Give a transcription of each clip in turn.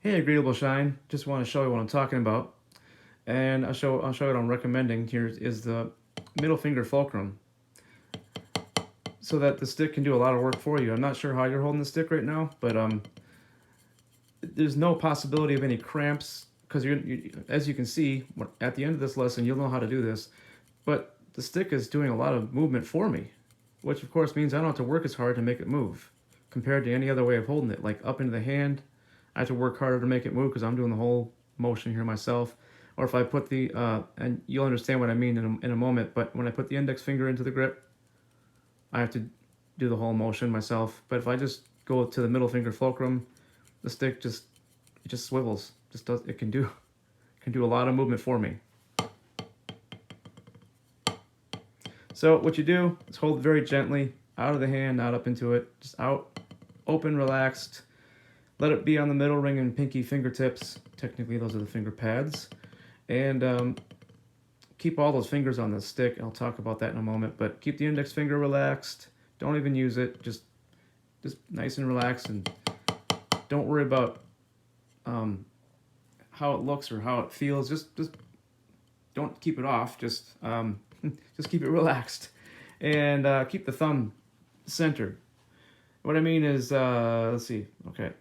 Hey, Agreeable Shine. Just want to show you what I'm talking about. And I'll show you what I'm recommending here is the middle finger fulcrum so that the stick can do a lot of work for you. I'm not sure how you're holding the stick right now, but there's no possibility of any cramps because as you can see, at the end of this lesson, you'll know how to do this. But the stick is doing a lot of movement for me, which of course means I don't have to work as hard to make it move compared to any other way of holding it, like up into the hand. I have to work harder to make it move because I'm doing the whole motion here myself. Or if I put the, and you'll understand what I mean in a moment, but when I put the index finger into the grip, I have to do the whole motion myself. But if I just go to the middle finger fulcrum, the stick just swivels. Just does it can do a lot of movement for me. So what you do is hold very gently out of the hand, not up into it, just out, open, relaxed. Let it be on the middle ring and pinky fingertips. Technically, those are the finger pads. And keep all those fingers on the stick. I'll talk about that in a moment. But keep the index finger relaxed. Don't even use it. Just nice and relaxed. And don't worry about how it looks or how it feels. Just don't keep it off. Just just keep it relaxed. And keep the thumb centered. What I mean is, let's see. Okay.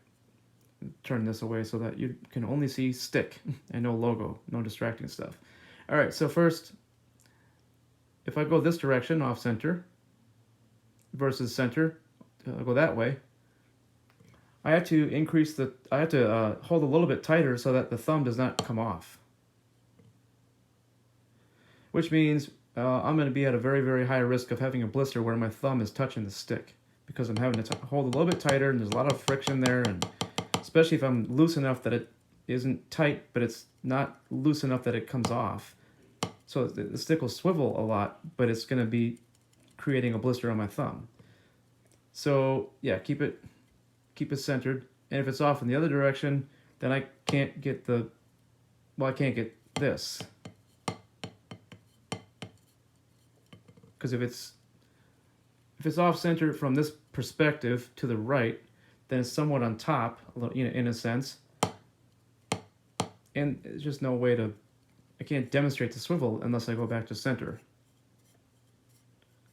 Turn this away so that you can only see stick and no logo, no distracting stuff. All right, so first, if I go this direction, off center, versus center, I'll go that way, I have to hold a little bit tighter so that the thumb does not come off. Which means I'm going to be at a very, very high risk of having a blister where my thumb is touching the stick because I'm having to hold a little bit tighter and there's a lot of friction there, and especially if I'm loose enough that it isn't tight, but it's not loose enough that it comes off. So the stick will swivel a lot, but it's going to be creating a blister on my thumb. So yeah, keep it centered. And if it's off in the other direction, then I can't get I can't get this. Because if it's off center from this perspective to the right, then it's somewhat on top, in a sense. And there's just no way I can't demonstrate the swivel unless I go back to center.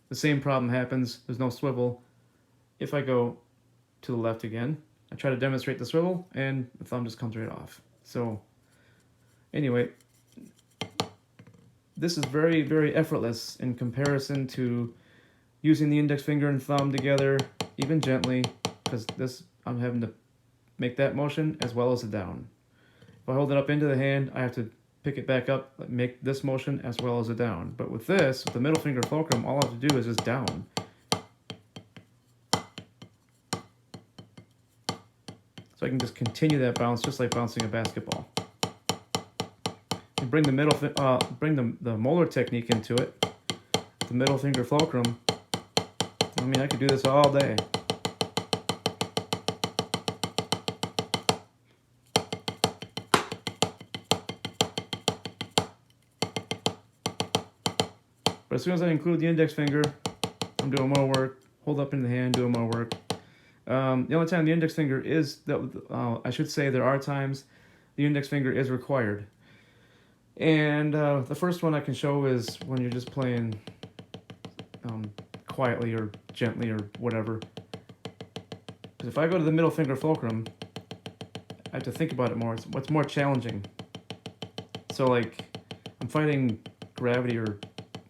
The same problem happens, there's no swivel. If I go to the left again, I try to demonstrate the swivel and the thumb just comes right off. So anyway, this is very, very effortless in comparison to using the index finger and thumb together, even gently, because I'm having to make that motion as well as the down. If I hold it up into the hand, I have to pick it back up, make this motion as well as a down. But with this, with the middle finger fulcrum, all I have to do is just down. So I can just continue that bounce just like bouncing a basketball. And bring the molar technique into it, the middle finger fulcrum. I mean, I could do this all day. But as soon as I include the index finger, I'm doing more work. Hold up in the hand, doing more work. The only time the index finger is, I should say there are times the index finger is required. And the first one I can show is when you're just playing quietly or gently or whatever. Because if I go to the middle finger fulcrum, I have to think about it more. It's more challenging. So like, I'm fighting gravity or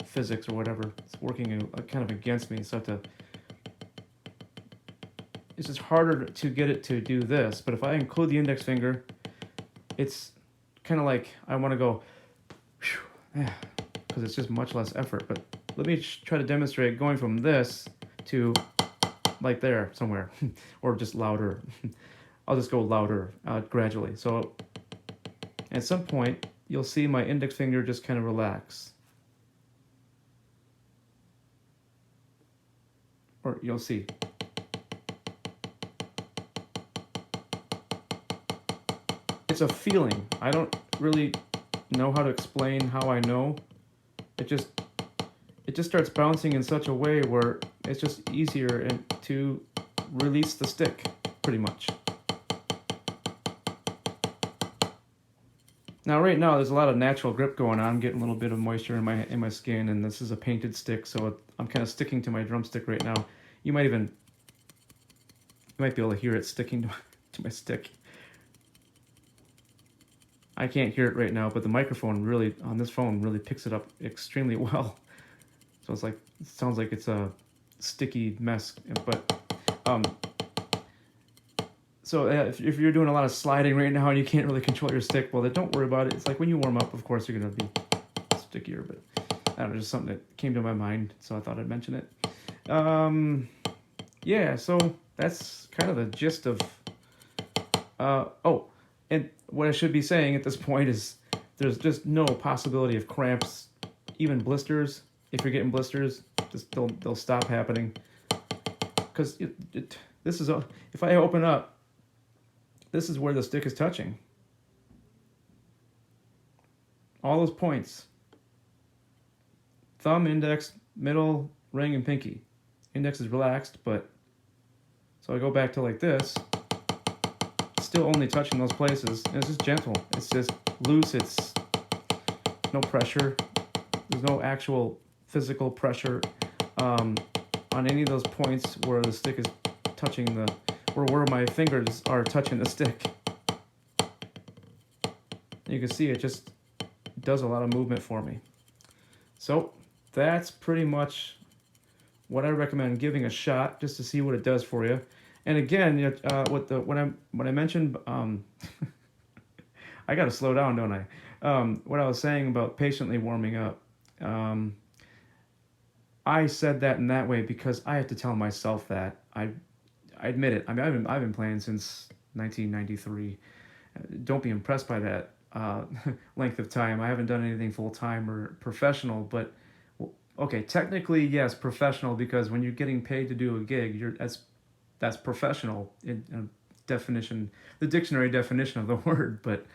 physics or whatever. It's working kind of against me. So it's just harder to get it to do this. But if I include the index finger, it's kind of like I want to go, because it's just much less effort. But let me try to demonstrate going from this to like there somewhere, or just louder. I'll just go louder gradually. So at some point, you'll see my index finger just kind of relax. Or you'll see. It's a feeling. I don't really know how to explain how I know. It just starts bouncing in such a way where it's just easier to release the stick, pretty much. Now, right now, there's a lot of natural grip going on. I'm getting a little bit of moisture in my skin, and this is a painted stick, so I'm kind of sticking to my drumstick right now. You might be able to hear it sticking to my stick. I can't hear it right now, but the microphone really on this phone really picks it up extremely well. So it sounds like it's a sticky mess. But so if you're doing a lot of sliding right now and you can't really control your stick, well, then don't worry about it. It's like when you warm up, of course, you're gonna be stickier. But I don't know, just something that came to my mind, so I thought I'd mention it. Yeah, so that's kind of the gist of. Oh, and what I should be saying at this point is there's just no possibility of cramps, even blisters. If you're getting blisters, just they'll stop happening. Because this is if I open up, this is where the stick is touching. All those points. Thumb, index, middle, ring, and pinky. Index is relaxed, but so I go back to like this. Still only touching those places. And it's just gentle. It's just loose. It's no pressure. There's no actual physical pressure on any of those points where the stick is touching where my fingers are touching the stick. You can see it just does a lot of movement for me. So that's pretty much what I recommend giving a shot just to see what it does for you. And again, when I mentioned, I got to slow down, don't I? What I was saying about patiently warming up, I said that in that way because I have to tell myself that. I admit it. I mean, I've been playing since 1993. Don't be impressed by that length of time. I haven't done anything full time or professional, but okay, technically yes, professional, because when you're getting paid to do a gig, that's professional in definition, the dictionary definition of the word. But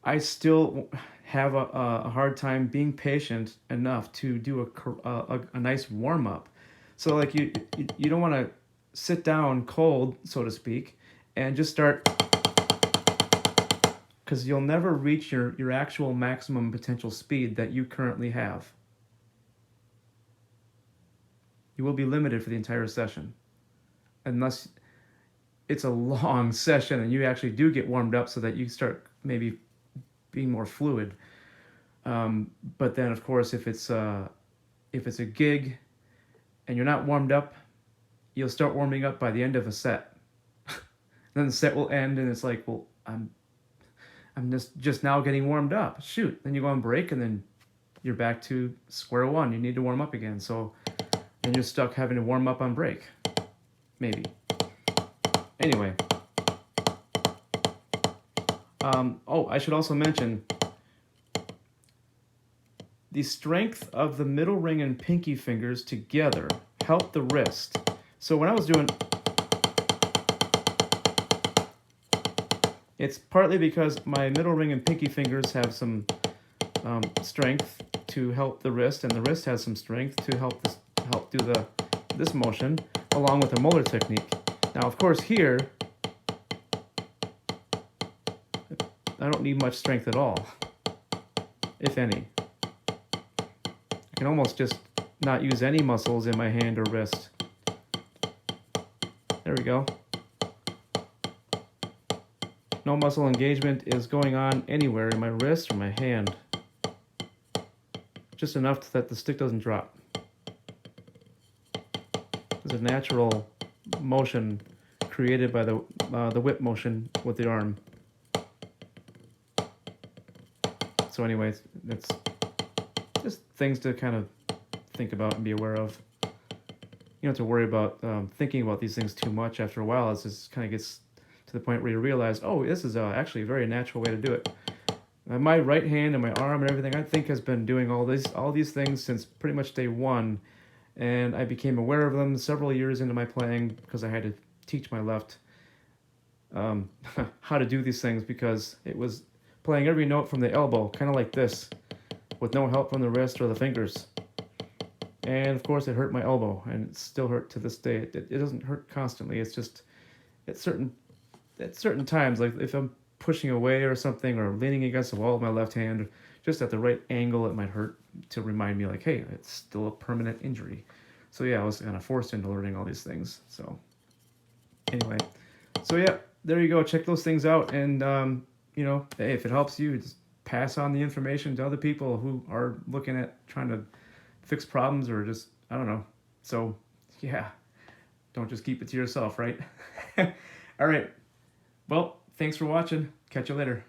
I still have a hard time being patient enough to do a nice warm up. So like you don't want to sit down cold, so to speak, and just start, because you'll never reach your actual maximum potential speed that you currently have. You will be limited for the entire session, unless it's a long session and you actually do get warmed up so that you start maybe being more fluid. But then, of course, if it's a gig and you're not warmed up, you'll start warming up by the end of a set. Then the set will end, and it's like, well, I'm just now getting warmed up. Shoot, then you go on break, and then you're back to square one. You need to warm up again. So then you're stuck having to warm up on break, maybe. Anyway. Oh, I should also mention the strength of the middle ring and pinky fingers together help the wrist. So when I was doing, it's partly because my middle ring and pinky fingers have some strength to help the wrist, and the wrist has some strength to help do this motion, along with the molar technique. Now, of course, here I don't need much strength at all, if any. I can almost just not use any muscles in my hand or wrist. There we go. No muscle engagement is going on anywhere in my wrist or my hand. Just enough that the stick doesn't drop. There's a natural motion created by the whip motion with the arm. So anyways, it's just things to kind of think about and be aware of. You don't have to worry about thinking about these things too much. After a while, it just kind of gets to the point where you realize, oh, this is actually a very natural way to do it. My right hand and my arm and everything, I think, has been doing all these things since pretty much day one, and I became aware of them several years into my playing because I had to teach my left how to do these things, because it was playing every note from the elbow, kind of like this, with no help from the wrist or the fingers. And of course it hurt my elbow, and it still hurt to this day. It doesn't hurt constantly, it's just at certain at certain times, like if I'm pushing away or something, or leaning against the wall with my left hand, just at the right angle, it might hurt, to remind me like, hey, it's still a permanent injury. So yeah, I was kind of forced into learning all these things. So anyway, so yeah, there you go. Check those things out, and you know, hey, if it helps you, just pass on the information to other people who are looking at trying to fix problems, or just, I don't know. So yeah, don't just keep it to yourself, right? All right. Well, thanks for watching. Catch you later.